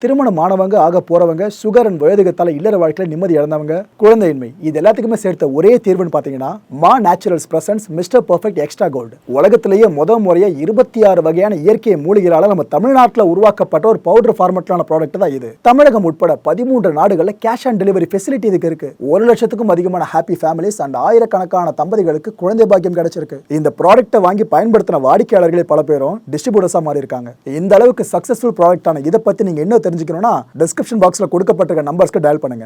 திருமணமானவங்க ஆக போறவங்க sugar and வயதுகத்தால இல்லற வாழ்க்கையில நிம்மதி இழந்தவங்க, குழந்தையின்மை, இது எல்லாத்துக்குமே சேர்த்த ஒரே தீர்வுன்னு பாத்தீங்கன்னா Maa Naturals presents Mister Perfect Extra Gold. உலகத்திலேயே முறையா 26 வகையான இயற்கை மூலிகையால நம்ம தமிழ்நாட்டில் உருவாக்கப்பட்ட ஒரு பவுடர் ஃபார்மட்லான ப்ராடக்ட் தான் இது. தமிழகம் உட்பட 13 நாடுகள்ல கேஷ் ஆன் டெலிவரி ஃபெசிலிட்டி இதுக்கு இருக்கு. 1 லட்சத்துக்கும் அதிகமான ஹாப்பி ஃபேமிலிஸ் அண்ட் ஆயிரக்கணக்கான தம்பதிகளுக்கு குழந்தை பாக்கியம் கிடைச்சிருக்கு. இந்த ப்ராடக்ட்டை வாங்கி பயன்படுத்தின வாடிக்கையாளர்களே பல பேரும் டிஸ்ட்ரிபியூட்டர்ஸா மாறி இருக்காங்க. இந்த அளவுக்கு சக்சஸ்ஃபுல் ப்ராடக்டான இதை பத்தி நீங்க என்ன தெரிஞ்சுக்கணும்னா டிஸ்கிரிப்ஷன் பாக்ஸ்ல கொடுக்கப்பட்டிருக்க நம்பர்ஸ்க்கு டயல் பண்ணுங்க.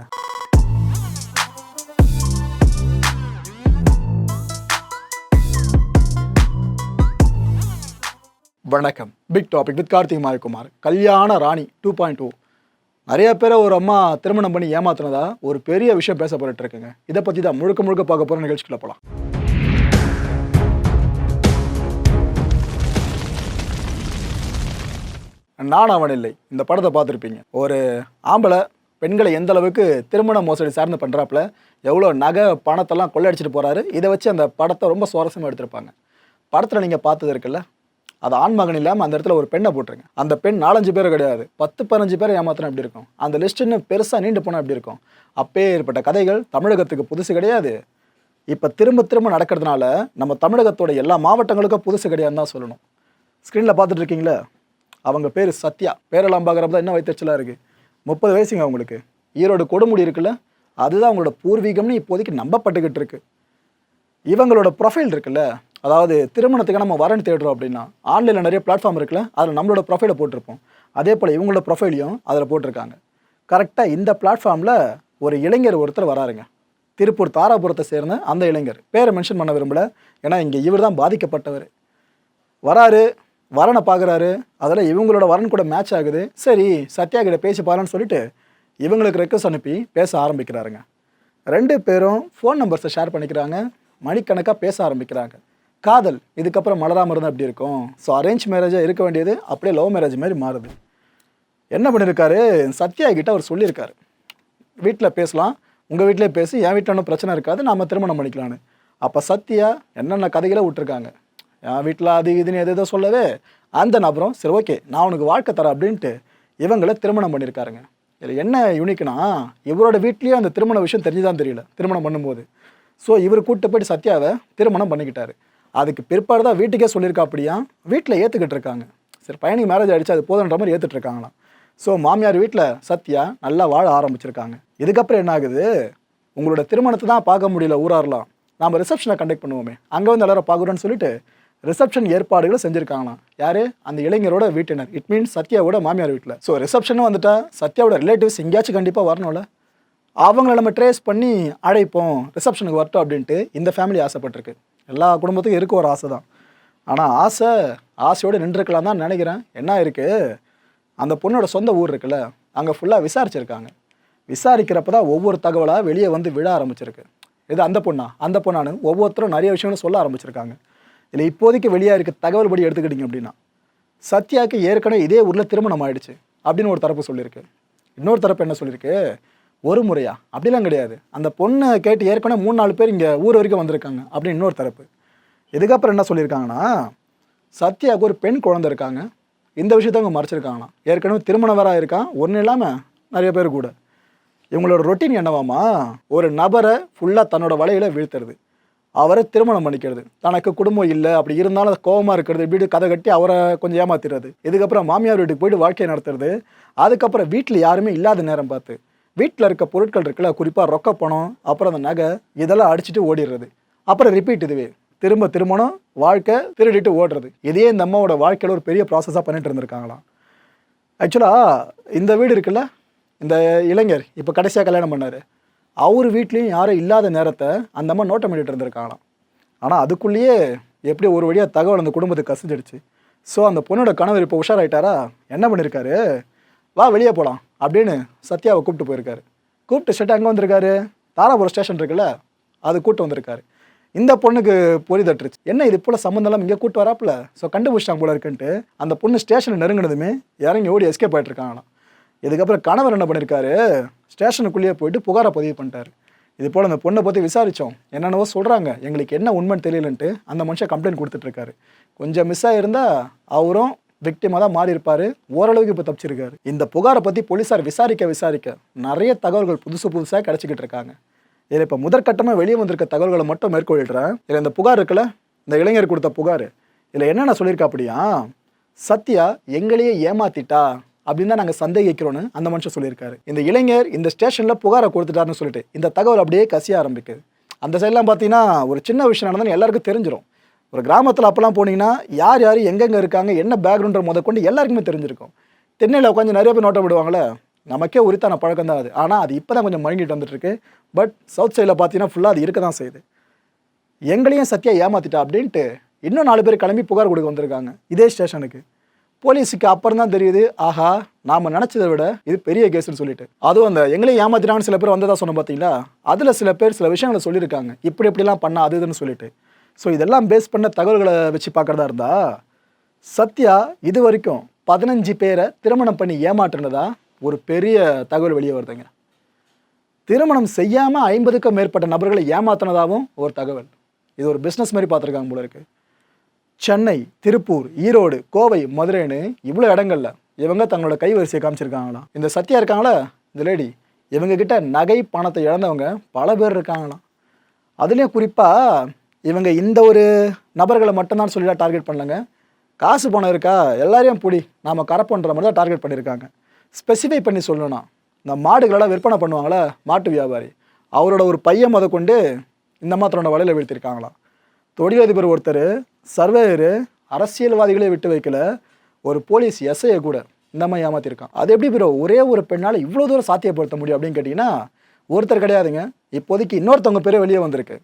வணக்கம். Big Topic with Karthik Mayakumar. Kalyana Rani 2.0. நிறைய பேரை ஒரு அம்மா திருமணம் பண்ணி ஏமாத்தினதா ஒரு பெரிய விஷயம் பேசப்பட்டு இருக்குங்க. இதை பத்தி தான் முழுக்க பார்க்க போற நிகழ்ச்சிக்குள்ள போலாம். நான் அவன் இல்லை. இந்த படத்தை பார்த்துருப்பீங்க. ஒரு ஆம்பளை பெண்களை எந்த அளவுக்கு திருமண மோசடி சார்ந்து பண்ணுறாப்புல, எவ்வளோ நகை பணத்தெல்லாம் கொள்ளையடிச்சிட்டு போகிறாரு. இதை வச்சு அந்த படத்தை ரொம்ப சுவாரஸ்யமாக எடுத்திருப்பாங்க. படத்தில் நீங்கள் பார்த்தது இருக்குல்ல, அது ஆண்மகன் இல்லாமல் அந்த இடத்துல ஒரு பெண்ணை போட்டுருங்க. அந்த பெண் 4-5 பேர் கிடையாது, 10-15 பேரை ஏமாத்தினா எப்படி இருக்கும்? அந்த லிஸ்ட் இன்னும் பெருசாக நீண்டு போனால் எப்படி இருக்கும்? அப்பே ஏற்பட்ட கதைகள் தமிழகத்துக்கு புதுசு கிடையாது. இப்போ திரும்ப நடக்கிறதுனால நம்ம தமிழகத்தோட எல்லா மாவட்டங்களுக்கும் புதுசு கிடையாதுன்னு தான் சொல்லணும். ஸ்க்ரீனில் பார்த்துட்டு இருக்கீங்களா, அவங்க பேர் சத்யா. பேரெல்லாம் பார்க்குறப்ப தான் என்ன வயிற்றுச்சலாக இருக்குது. 30 வயசுங்க அவங்களுக்கு. ஈரோடு கொடுமுடி இருக்குல்ல, அதுதான் அவங்களோட பூர்வீகம்னு இப்போதைக்கு நம்பப்பட்டுக்கிட்டு இருக்கு. இவங்களோட ப்ரொஃபைல் இருக்குல்ல, அதாவது திருமணத்துக்கு நம்ம வரன்னு தேடுறோம் அப்படின்னா ஆன்லைனில் நிறைய பிளாட்ஃபார்ம் இருக்குல்ல, அதில் நம்மளோட ப்ரொஃபைலை போட்டிருப்போம். அதே போல் இவங்களோட ப்ரொஃபைலையும் அதில் போட்டிருக்காங்க. கரெக்டாக இந்த பிளாட்ஃபார்மில் ஒரு இளைஞர் ஒருத்தர் வராருங்க. திருப்பூர் தாராபுரத்தை சேர்ந்த அந்த இளைஞர். பேரை மென்ஷன் பண்ண விரும்பலை, ஏன்னா இங்கே இவர் தான் பாதிக்கப்பட்டவர். வராரு, வரனை பார்க்குறாரு. அதில் இவங்களோட வரன் கூட மேட்ச் ஆகுது. சரி, சத்யா கிட்ட பேசி பாருன்னு சொல்லிட்டு இவங்களுக்கு ரெக்வஸ்ட் அனுப்பி பேச ஆரம்பிக்கிறாருங்க. 2 பேரும் ஃபோன் நம்பர்ஸை ஷேர் பண்ணிக்கிறாங்க. மணிக்கணக்காக பேச ஆரம்பிக்கிறாங்க. காதல் இதுக்கப்புறம் மலராமல் இருந்தால் எப்படி இருக்கும்? ஸோ அரேஞ்ச் மேரேஜாக இருக்க வேண்டியது அப்படியே லவ் மேரேஜ் மாதிரி மாறுது. என்ன பண்ணியிருக்காரு, சத்யா கிட்ட அவர் சொல்லியிருக்காரு, வீட்டில் பேசலாம், உங்கள் வீட்டிலே பேசி, என் வீட்டில் ஒன்றும் பிரச்சனை இருக்காது, நாம் திருமணம் பண்ணிக்கலான்னு. அப்போ சத்யா என்னென்ன கதைகளை விட்டுருக்காங்க. என் வீட்டில் அது இதுன்னு எதோ சொல்லவே அந்த நபரும் சரி ஓகே நான் உனக்கு வாழ்க்கை தரேன் அப்படின்ட்டு இவங்களை திருமணம் பண்ணியிருக்காருங்க. இதில் என்ன யூனிக்னா, இவரோட வீட்லேயும் அந்த திருமண விஷயம் தெரிஞ்சுதான் தெரியல திருமணம் பண்ணும்போது. ஸோ இவர் கூப்பிட்டு போய்ட்டு சத்யாவை திருமணம் பண்ணிக்கிட்டாரு. அதுக்கு பிற்பாடு தான் வீட்டுக்கே சொல்லியிருக்கா. அப்படியா வீட்டில் ஏற்றுக்கிட்டு இருக்காங்க. சரி, பையனுக்கு மேரேஜ் ஆகிடுச்சு, அது போதுன்ற மாதிரி ஏற்றுட்டு இருக்காங்களாம். ஸோ மாமியார் வீட்டில் சத்யா நல்லா வாழ ஆரம்பிச்சிருக்காங்க. இதுக்கப்புறம் என்ன ஆகுது, உங்களோட திருமணத்தை தான் பார்க்க முடியல ஊரார்லாம், நாம் ரிசப்ஷனை கண்டக்ட் பண்ணுவோமே, அங்கே வந்து எல்லாரும் பார்க்குறோன்னு சொல்லிட்டு ரிசப்ஷன் ஏற்பாடுகளை செஞ்சுருக்காங்களாம். யார்? அந்த இளைஞரோட வீட்டினர். இட் மீன்ஸ் சத்யாவோட மாமியார் வீட்டில். ஸோ ரிசப்ஷனும் வந்துட்டா சத்யாவோட ரிலேட்டிவ்ஸ் எங்கேயாச்சும் கண்டிப்பாக வரணும்ல, அவங்கள நம்ம ட்ரேஸ் பண்ணி அழைப்போம், ரிசப்ஷனுக்கு வரட்டும் அப்படின்ட்டு இந்த ஃபேமிலி ஆசைப்பட்டிருக்கு. எல்லா குடும்பத்துக்கும் இருக்க ஒரு ஆசை தான். ஆனால் ஆசையோடு நின்றுருக்கலாம் தான் நினைக்கிறேன். என்ன இருக்குது, அந்த பொண்ணோட சொந்த ஊர் இருக்குல்ல, அங்கே ஃபுல்லாக விசாரிச்சிருக்காங்க. விசாரிக்கிறப்ப தான் ஒவ்வொரு தகவலாக வெளியே வந்து விழ ஆரம்பிச்சிருக்கு. இது அந்த பொண்ணான்னு ஒவ்வொருத்தரும் நிறைய விஷயங்களும் சொல்ல ஆரம்பிச்சிருக்காங்க. இதில் இப்போதைக்கு வெளியாக இருக்க தகவல் படி எடுத்துக்கிட்டிங்க அப்படின்னா, சத்யாவுக்கு ஏற்கனவே இதே ஊரில் திருமணம் ஆயிடுச்சு அப்படின்னு ஒரு தரப்பு சொல்லியிருக்கு. இன்னொரு தரப்பு என்ன சொல்லியிருக்கு, ஒரு முறையா அப்படிலாம் கிடையாது, அந்த பொண்ணை கேட்டு ஏற்கனவே 3-4 பேர் இங்கே ஊர் வரைக்கும் வந்திருக்காங்க அப்படின்னு இன்னொரு தரப்பு. இதுக்கப்புறம் என்ன சொல்லியிருக்காங்கன்னா, சத்யாவுக்கு ஒரு பெண் குழந்தை இருக்காங்க, இந்த விஷயத்த அவங்க மறைச்சிருக்காங்களாம். ஏற்கனவே திருமணம் வேற இருக்கான், ஒன்றும் இல்லாமல் நிறைய பேர் கூட. இவங்களோட ரொட்டீன் என்னவாமா, ஒரு நபரை ஃபுல்லாக தன்னோட வலையில் வீழ்த்துறது, அவரை திருமணம் பண்ணிக்கிறது, தனக்கு குடும்பம் இல்லை அப்படி இருந்தாலும் கோபமாக இருக்கிறது, வீடு கதை கட்டி அவரை கொஞ்சம் ஏமாத்திடுறது, இதுக்கப்புறம் மாமியார் வீட்டுக்கு போய்ட்டு வாழ்க்கையை நடத்துறது, அதுக்கப்புறம் வீட்டில் யாருமே இல்லாத நேரம் பார்த்து வீட்டில் இருக்க பொருட்கள் இருக்குல்ல, குறிப்பாக ரொக்க பணம், அப்புறம் அந்த நகை, இதெல்லாம் அடிச்சுட்டு ஓடிடுறது, அப்புறம் ரிப்பீட் இதுவே திருமணம் வாழ்க்கை திருடிட்டு ஓடுறது. இதே இந்த அம்மாவோட வாழ்க்கையில் ஒரு பெரிய ப்ராசஸாக பண்ணிட்டு இருந்திருக்காங்களாம். ஆக்சுவலாக இந்த வீடு இருக்குல்ல, இந்த இளைஞர் இப்போ கடைசியாக கல்யாணம் பண்ணார், அவர் வீட்லேயும் யாரும் இல்லாத நேரத்தை அந்த அம்மா நோட்டம் பண்ணிட்டு இருந்திருக்காங்களாம். ஆனால் அதுக்குள்ளேயே எப்படி ஒரு வழியாக தகவல் அந்த குடும்பத்துக்கு கசிஞ்சிடுச்சு. ஸோ அந்த பொண்ணோட கணவர் இப்போ உஷாராயிட்டாரா, என்ன பண்ணியிருக்காரு, வா வெளியே போகலாம் அப்படின்னு சத்யாவை கூப்பிட்டு போயிருக்காரு. கூப்பிட்டு ஸ்ட்ரெயிட்டாக அங்கே வந்திருக்காரு, தாராபுரம் ஸ்டேஷன் இருக்குல்ல, அது கூப்பிட்டு வந்திருக்காரு. இந்த பொண்ணுக்கு பொறி தட்டுருச்சு, என்ன இது போல் சம்மந்தம் இங்கே கூப்பிட்டு வராப்புல, ஸோ கண்டுபிடிச்சிட்டாங்க போல இருக்குன்ட்டு அந்த பொண்ணு ஸ்டேஷனை நெருங்கினதுமே இறங்கி ஓடி எஸ்கேப் ஆகிட்டு இருக்காங்களாம். இதுக்கப்புறம் கணவர் என்ன பண்ணியிருக்காரு, ஸ்டேஷனுக்குள்ளேயே போயிட்டு புகாரை பதிவு பண்ணிட்டார். இது போல் அந்த பொண்ணை பற்றி விசாரித்தோம், என்னென்னவோ சொல்கிறாங்க, எங்களுக்கு என்ன உண்மைன்னு தெரியலன்ட்டு அந்த மனுஷன் கம்ப்ளைண்ட் கொடுத்துட்ருக்காரு. கொஞ்சம் மிஸ் ஆகிருந்தால் அவரும் விக்டிமாக தான் மாறி இருப்பார். ஓரளவுக்கு இப்போ தப்பிச்சிருக்காரு. இந்த புகாரை பற்றி போலீஸார் விசாரிக்க நிறைய தகவல்கள் புதுசாக கிடச்சிக்கிட்டு இருக்காங்க. இதில் இப்போ முதற்கட்டமாக வெளியே வந்திருக்க தகவல்களை மட்டும் மேற்கொள்கிறேன். இதில் இந்த புகார் இருக்குல்ல, இந்த இளைஞர் கொடுத்த புகார், இதில் என்னென்ன சொல்லியிருக்கா அப்படியா, சத்யா எங்களையே ஏமாத்திட்டா அப்படின்னு தான் நாங்கள் சந்தேகிக்கிறோன்னு அந்த மனுஷன் சொல்லியிருக்காரு. இந்த இளைஞர் இந்த ஸ்டேஷனில் புகாரை கொடுத்துட்டாருன்னு சொல்லிட்டு இந்த தகவல் அப்படியே கசிய ஆரம்பிக்குது. அந்த சைட்லாம் பார்த்தீங்கன்னா ஒரு சின்ன விஷயம் நடந்தாலும் எல்லாருக்கும் தெரிஞ்சிடும். ஒரு கிராமத்தில் அப்போலாம் போனீங்கன்னா யார் எங்கெங்கே இருக்காங்க, என்ன பேக்ரவுண்டை முதற்கொண்டு எல்லாருக்குமே தெரிஞ்சிருக்கும். தென்னையில் உட்காந்து நிறைய பேர் நோட்டம் விடுவாங்களே, நமக்கே உரித்தான பழக்கம் தான் அது. ஆனால் அது இப்போ தான் கொஞ்சம் மழுங்கிட்டு வந்துட்டுருக்கு. பட் சவுத் சைடில் பார்த்தீங்கன்னா ஃபுல்லாக அது இருக்க தான் செய்யுது. எங்களையும் சத்யா ஏமாத்திட்டா அப்படின்ட்டு இன்னும் 4 பேர் கிளம்பி புகார் கொடுக்க வந்திருக்காங்க இதே ஸ்டேஷனுக்கு. போலீஸுக்கு அப்புறம் தான் தெரியுது, ஆஹா நாம் நினச்சதை விட இது பெரிய கேஸ்ன்னு சொல்லிட்டு. அதுவும் அந்த எங்களையும் ஏமாத்திட்டாங்கன்னு சில பேர் வந்ததா சொன்ன பார்த்தீங்களா, அதில் சில பேர் சில விஷயங்களை சொல்லியிருக்காங்க, இப்படிலாம் பண்ணால் அது இதுன்னு சொல்லிட்டு. ஸோ இதெல்லாம் பேஸ் பண்ண தகவல்களை வச்சு பார்க்குறதா இருந்தால் சத்யா இது வரைக்கும் 15 பேரை திருமணம் பண்ணி ஏமாற்றுனதா ஒரு பெரிய தகவல் வெளியே வருதுங்க. திருமணம் செய்யாமல் 50க்கும் மேற்பட்ட நபர்களை ஏமாத்தினதாகவும் ஒரு தகவல். இது ஒரு பிஸ்னஸ் மாதிரி பார்த்துருக்காங்க போல இருக்கு. சென்னை, திருப்பூர், ஈரோடு, கோவை, மதுரைன்னு இவ்வளோ இடங்கள்ல இவங்க தங்களோட கைவரிசையை காமிச்சிருக்காங்களாம். இந்த சத்யா இருக்காங்களா, இந்த லேடி, இவங்க கிட்ட நகை பணத்தை இழந்தவங்க பல பேர் இருக்காங்களாம். அதுலேயும் குறிப்பாக இவங்க இந்த ஒரு நபர்களை மட்டும்தான் சொல்லி டார்கெட் பண்ணலங்க. காசு பணம் இருக்கா எல்லாரையும் பிடி நாம் கரப்புன்ற மாதிரி தான் டார்கெட் பண்ணியிருக்காங்க. ஸ்பெசிஃபை பண்ணி சொல்லணும்னா இந்த மாடுகளெல்லாம் விற்பனை பண்ணுவாங்களே மாட்டு வியாபாரி, அவரோட ஒரு பையன் முத கொண்டு இந்த மாத்திரோட வலையில் வீழ்த்திருக்காங்களாம். தொழிலதிபர் ஒருத்தர், சர்வேயரு, அரசியல்வாதிகளே விட்டு வைக்கல, ஒரு போலீஸ் எஸ்ஐயை கூட இந்த மாதிரி ஏமாத்திருக்கான். அது எப்படி ப்ரோ ஒரே ஒரு பெண்ணால் இவ்வளோ தூரம் சாத்தியப்படுத்த முடியும் அப்படின்னு கேட்டிங்கன்னா ஒருத்தர் கிடையாதுங்க. இப்போதைக்கு இன்னொருத்தவங்க பேரே வெளியே வந்திருக்கு.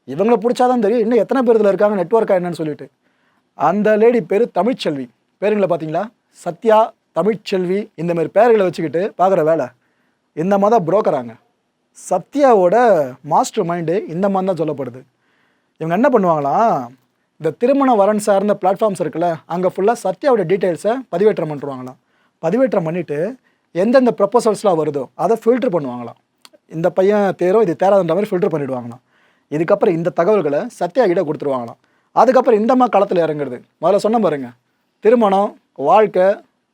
இவங்களை பிடிச்சாதான் தெரியும் இன்னும் எத்தனை பேர் இதில் இருக்காங்க, நெட்வொர்க்காக என்னன்னு சொல்லிட்டு. அந்த லேடி பேர் தமிழ்ச்செல்வி. பேருங்களை பார்த்தீங்களா, சத்யா, தமிழ்ச்செல்வி, இந்த மாதிரி பேர்களை வச்சுக்கிட்டு பார்க்குற வேலை இந்த மாதிரி தான் புரோக்கராங்க. சத்யாவோட மாஸ்டர் மைண்டு இந்த மாதிரி தான் சொல்லப்படுது. இவங்க என்ன பண்ணுவாங்களாம், இந்த திருமண வரன் சார்ந்த பிளாட்ஃபார்ம்ஸ் இருக்குல்ல, அங்கே ஃபுல்லாக சத்யாவோட டீட்டெயில்ஸை பதிவேற்றம் பண்ணுவாங்களாம். பதிவேற்றம் பண்ணிவிட்டு எந்தெந்த ப்ரொபோசல்ஸ்லாம் வருதோ அதை ஃபில்ட்ரு பண்ணுவாங்களாம். இந்த பையன் தேரோ இது தேராதுன்ற மாதிரி ஃபில்ட்ரு பண்ணிவிடுவாங்களாம். இதுக்கப்புறம் இந்த தகவல்களை சத்யா கிட்ட கொடுத்துருவாங்களாம். அதுக்கப்புறம் இந்த மாதிரி களத்தில் இறங்குறது, முதல்ல சொன்ன பாருங்க, திருமணம், வாழ்க்கை,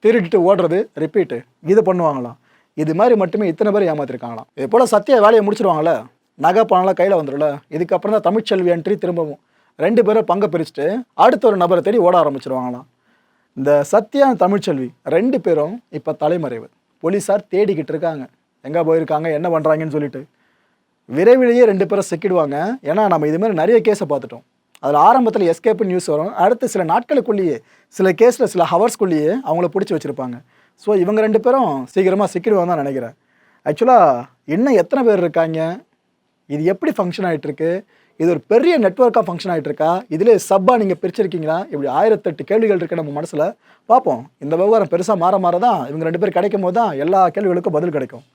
திருடிட்டு ஓடுறது, ரிப்பீட்டு, இது பண்ணுவாங்களாம். இது மாதிரி மட்டுமே இத்தனை பேர் ஏமாத்திருக்காங்களாம். இது போல் சத்யா வேலையை முடிச்சிருவாங்களே, நகை பணம்லாம் கையில் வந்துடும்ல, இதுக்கப்புறம் தான் தமிழ்ச்செல்வி என்ட்ரி திரும்பவும் 2 பேரை பங்கை பிரிச்சுட்டு அடுத்த ஒரு நபரை தேடி ஓட ஆரம்பிச்சிருவாங்களாம். இந்த சத்யா, தமிழ்ச்செல்வி 2 பேரும் இப்போ தலைமறைவு. போலீஸார் தேடிக்கிட்டு இருக்காங்க, எங்கே போயிருக்காங்க, என்ன பண்ணுறாங்கன்னு சொல்லிட்டு. விரைவிலேயே 2 பேரை சிக்கிடுவாங்க. ஏன்னா நம்ம இது மாதிரி நிறைய கேஸை பார்த்துட்டோம். அதில் ஆரம்பத்தில் எஸ்கேப்பு நியூஸ் வரும், அடுத்து சில நாட்களுக்குள்ளேயே, சில கேஸில் சில ஹவர்ஸ்க்குள்ளேயே அவங்கள பிடிச்சி வச்சுருப்பாங்க. ஸோ இவங்க 2 பேரும் சீக்கிரமாக சிக்கிடுவாங்க தான் நினைக்கிறேன். ஆக்சுவலாக இன்னும் எத்தனை பேர் இருக்காங்க, இது எப்படி ஃபங்க்ஷன் ஆகிட்டுருக்கு, இது ஒரு பெரிய நெட்வொர்க்காக ஃபங்க்ஷன் ஆகிட்டுருக்கா, இதிலே சப்பாக நீங்கள் பிரிச்சிருக்கீங்களா, இப்படி 1008 கேள்விகள் இருக்குது நம்ம மனசில். பார்ப்போம், இந்த விவகாரம் பெருசாக மாற தான் இவங்க 2 பேர் கிடைக்கும் போது தான் எல்லா கேள்விகளுக்கும் பதில் கிடைக்கும்.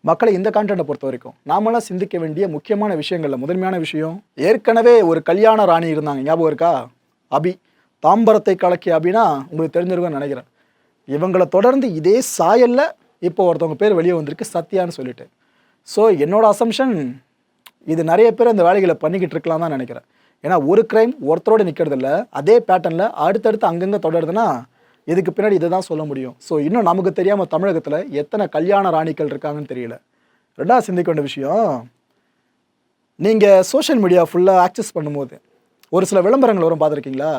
மக்களை இந்த கான்டென்ட்டை பொறுத்த வரைக்கும் நாமெல்லாம் சிந்திக்க வேண்டிய முக்கியமான விஷயங்களில் முதன்மையான விஷயம், ஏற்கனவே ஒரு கல்யாண ராணி இருந்தாங்க, ஞாபகம் இருக்கா, அபி, தாம்பரத்தை கலக்கி அபினா உங்களுக்கு தெரிஞ்சிருக்கும்னு நினைக்கிறேன். இவங்களை தொடர்ந்து இதே சாயலில் இப்போ ஒருத்தவங்க பேர் வெளியே வந்திருக்கு, சத்யான்னு சொல்லிட்டு. ஸோ என்னோட அசம்ஷன், இது நிறைய பேர் இந்த வேலைகளை பண்ணிக்கிட்டு இருக்கலாம் தான் நினைக்கிறேன். ஏன்னா ஒரு கிரைம் ஒருத்தரோடு நிற்கிறது இல்லை, அதே பேட்டர்னில் அடுத்தடுத்து அங்கங்கே தொடருதுன்னா இதுக்கு பின்னாடி இதை தான் சொல்ல முடியும். ஸோ இன்னும் நமக்கு தெரியாமல் தமிழகத்தில் எத்தனை கல்யாண ராணிகள் இருக்காங்கன்னு தெரியல. ரெண்டாவது சிந்திக்க வேண்டிய விஷயம், நீங்கள் சோஷியல் மீடியா ஃபுல்லாக ஆக்சஸ் பண்ணும்போது ஒரு சில விளம்பரங்கள் வரும், பார்த்துருக்கீங்களா,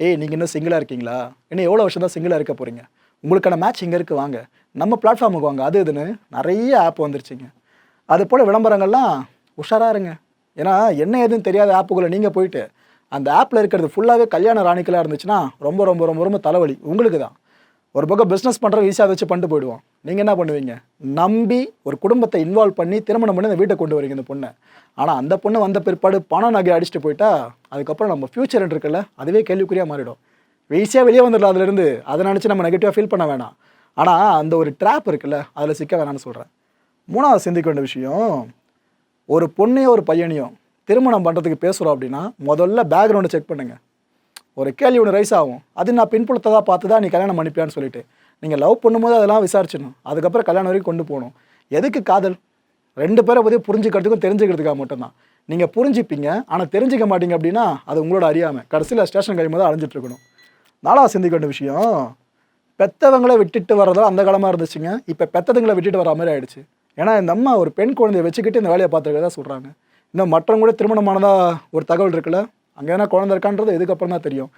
ஏய் நீங்கள் இன்னும் சிங்கிளாக இருக்கீங்களா, இன்னும் எவ்வளோ வருஷம் தான் சிங்கிளாக இருக்க போகிறீங்க, உங்களுக்கான மேட்ச் இங்கே இருக்குது, வாங்க நம்ம பிளாட்ஃபார்முக்கு வாங்க, அது இதுன்னு நிறைய ஆப் வந்துருச்சுங்க. அது போல் விளம்பரங்கள்லாம் உஷாராக இருங்க. ஏன்னா என்ன ஏதுன்னு தெரியாத ஆப்புக்குள்ளே நீங்கள் போயிட்டு அந்த ஆப்பில் இருக்கிறது ஃபுல்லாகவே கல்யாண ராணிக்கலாக இருந்துச்சுன்னா ரொம்ப ரொம்ப ரொம்ப ரொம்ப தலைவலி உங்களுக்கு தான். ஒரு பக்கம் பிஸ்னஸ் பண்ணுற ஈஸியாக வச்சு பண்ணிட்டு போயிடுவோம். நீங்கள் என்ன பண்ணுவீங்க, நம்பி ஒரு குடும்பத்தை இன்வால்வ் பண்ணி திருமணம் பண்ணி அந்த வீட்டை கொண்டு வரீங்க இந்த பொண்ணை. ஆனால் அந்த பொண்ணு வந்த பிற்பாடு பணம் நகை அடிச்சுட்டு போயிட்டா அதுக்கப்புறம் நம்ம ஃப்யூச்சர் இருக்குல்ல, அதுவே கேள்விக்குறியாக மாறிடும். ஈஸியாக வெளியே வந்துடலாம் அதுலேருந்து, அதை நினச்சி நம்ம நெகட்டிவாக ஃபீல் பண்ண வேணாம். ஆனால் அந்த ஒரு ட்ராப் இருக்குல்ல, அதில் சிக்க வேணான்னு சொல்கிறேன். மூணாவது சிந்திக்க வேண்டிய விஷயம், ஒரு பொண்ணையோ ஒரு பையனையோ திருமணம் பண்ணுறதுக்கு பேசுகிறோம் அப்படின்னா முதல்ல பேக்ரவுண்டை செக் பண்ணுங்கள். ஒரு கேள்வி ஒன்று ரைஸ் ஆகும், அது நான் பின்புலத்தை தான் பார்த்து தான் நீ கல்யாணம் பண்ணிப்பியான்னு சொல்லிட்டு நீங்கள் லவ் பண்ணும்போது அதெல்லாம் விசாரிச்சிடணும். அதுக்கப்புறம் கல்யாணம் வரைக்கும் கொண்டு போகணும். எதுக்கு காதல், 2 பேரை பற்றி புரிஞ்சுக்கிறதுக்கும் தெரிஞ்சுக்கிறதுக்காக மட்டும்தான். நீங்கள் புரிஞ்சுப்பீங்க, ஆனால் தெரிஞ்சிக்க மாட்டீங்க அப்படின்னா அது உங்களோட அறியாமல் கடைசியில் ஸ்டேஷன் கழியும் போது அலைஞ்சிட்ருக்கணும். நாலாவது சிந்திக்க வேண்டிய விஷயம், பெத்தவங்கள விட்டுட்டு வரதோ அந்த காலமாக இருந்துச்சுங்க. இப்போ பெத்ததுங்களை விட்டுட்டு வர மாதிரி ஆயிடுச்சு. ஏன்னா இந்த அம்மா ஒரு பெண் குழந்தைய வச்சுக்கிட்டு இந்த வேலையை பார்த்துருக்கதா சொல்கிறாங்க. இன்னும் மற்றவங்க கூட திருமணமானதா ஒரு தகவல் இருக்குல்ல, அங்கே எதனா குழந்தை இருக்கான்றது இதுக்கப்புறம் தான் தெரியும்.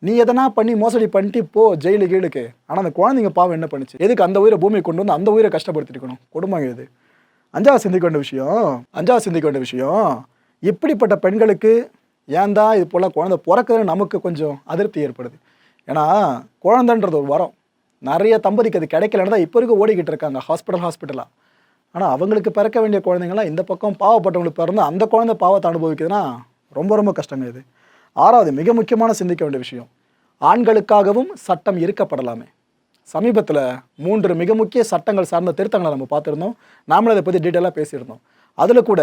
நீ எதனா பண்ணி மோசடி பண்ணிட்டு போ ஜெயிலு கீழுக்கு. ஆனால் அந்த குழந்தைங்க பாவம் என்ன பண்ணுச்சு? எதுக்கு அந்த உயிரை பூமியை கொண்டு வந்து அந்த உயிரை கஷ்டப்படுத்திருக்கணும்? கொடுமைங்க இது. 5வது சிந்திக்க வேண்டிய விஷயம், இப்படிப்பட்ட பெண்களுக்கு ஏன் தான் இது போல் குழந்தை பிறக்குதுன்னு நமக்கு கொஞ்சம் அதிருப்தி ஏற்படுது. ஏன்னா குழந்தைன்றது ஒரு வரம். நிறைய தம்பதிக்கு அது கிடைக்கலன்னு தான் இப்போ வரைக்கும் ஓடிக்கிட்டு இருக்காங்க ஹாஸ்பிட்டலாக. ஆனால் அவங்களுக்கு பிறக்க வேண்டிய குழந்தைங்களாம் இந்த பக்கம் பாவப்பட்டவங்களுக்கு பிறந்து அந்த குழந்தை பாவத்தை அனுபவிக்குதுன்னா ரொம்ப ரொம்ப கஷ்டங்க இது. 6வது மிக முக்கியமான சிந்திக்க வேண்டிய விஷயம், ஆண்களுக்காகவும் சட்டம் இருக்கப்படலாமே. சமீபத்தில் 3 மிக முக்கிய சட்டங்கள் சார்ந்த திருத்தங்களை நம்ம பார்த்துருந்தோம். நாமளும் அதை பற்றி டீட்டெயிலாக பேசியிருந்தோம். அதில் கூட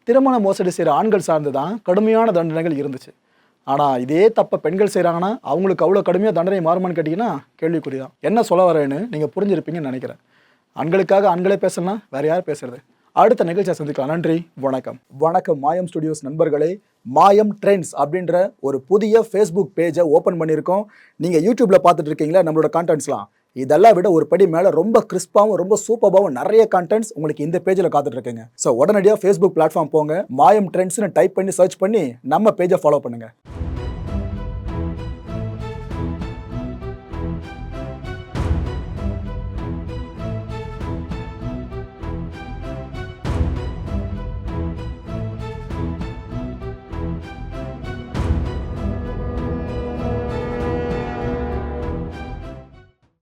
திருமண மோசடி செய்கிற ஆண்கள் சார்ந்து தான் கடுமையான தண்டனைகள் இருந்துச்சு. ஆனால் இதே தப்பை பெண்கள் செய்கிறாங்கன்னா அவங்களுக்கு அவ்வளோ கடுமையாக தண்டனை மாறுமான்னு கேட்டிங்கன்னா கேள்விக்குறி தான். என்ன சொல்ல வரேன்னு நீங்கள் புரிஞ்சிருப்பீங்கன்னு நினைக்கிறேன். ஆண்களுக்காக ஆண்களே பேசலாம், வேறு யார் பேசுறது? அடுத்த நிகழ்ச்சியை சந்திக்கலாம். நன்றி, வணக்கம் மாயம் ஸ்டுடியோஸ் நண்பர்களே. மாயம் ட்ரெண்ட்ஸ் அப்படின்ற ஒரு புதிய ஃபேஸ்புக் பேஜை ஓப்பன் பண்ணியிருக்கோம். நீங்கள் யூடியூப்பில் பார்த்துட்டு இருக்கீங்களா நம்மளோட கான்டென்ட்ஸ்லாம், இதெல்லாம் விட ஒரு படி மேலே ரொம்ப கிறிஸ்பாகவும் ரொம்ப சூப்பராகவும் நிறைய கான்டென்ட்ஸ் உங்களுக்கு இந்த பேஜில் காத்துட்டு இருக்குங்க. ஸோ உடனடியாக ஃபேஸ்புக் பிளாட்ஃபார்ம் போங்க, மாயம் ட்ரெண்ட்ஸ்னு டைப் பண்ணி சர்ச் பண்ணி நம்ம பேஜை ஃபாலோ பண்ணுங்கள்.